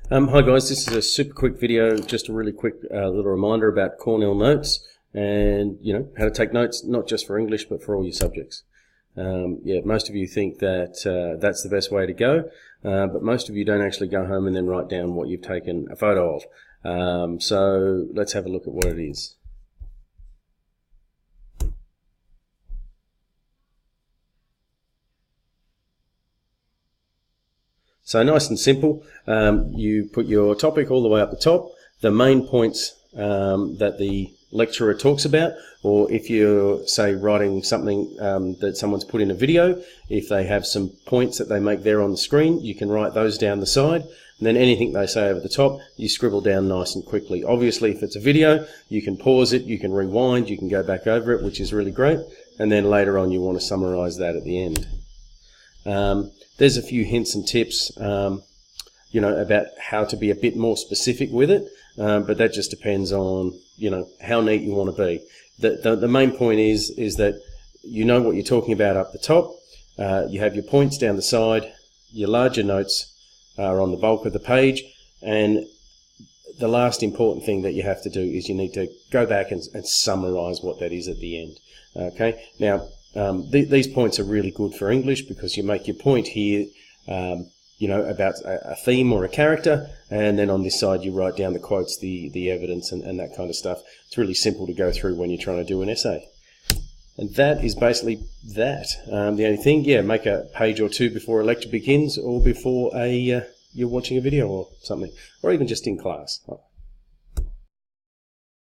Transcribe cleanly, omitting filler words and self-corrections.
Hi guys, this is a super quick video, just a really quick little reminder about Cornell Notes and how to take notes, not just for English but for all your subjects. Most of you think that that's the best way to go, but most of you don't actually go home and then write down what you've taken a photo of. So let's have a look at what it is. So nice and simple, you put your topic all the way up the top, the main points that the lecturer talks about, or if you're, say, writing something that someone's put in a video, if they have some points that they make there on the screen, you can write those down the side, and then anything they say over the top, you scribble down nice and quickly. Obviously, if it's a video, you can pause it, you can rewind, you can go back over it, which is really great, and then later on you want to summarize that at the end. There's a few hints and tips, about how to be a bit more specific with it, but that just depends on, how neat you want to be. The main point is that you know what you're talking about up the top, you have your points down the side, your larger notes are on the bulk of the page, and the last important thing that you have to do is you need to go back and summarize what that is at the end. Okay, now, these points are really good for English because you make your point here, about a theme or a character, and then on this side you write down the quotes, the evidence, and that kind of stuff. It's really simple to go through when you're trying to do an essay. And that is basically that. The only thing, make a page or two before a lecture begins, or before you're watching a video or something, or even just in class.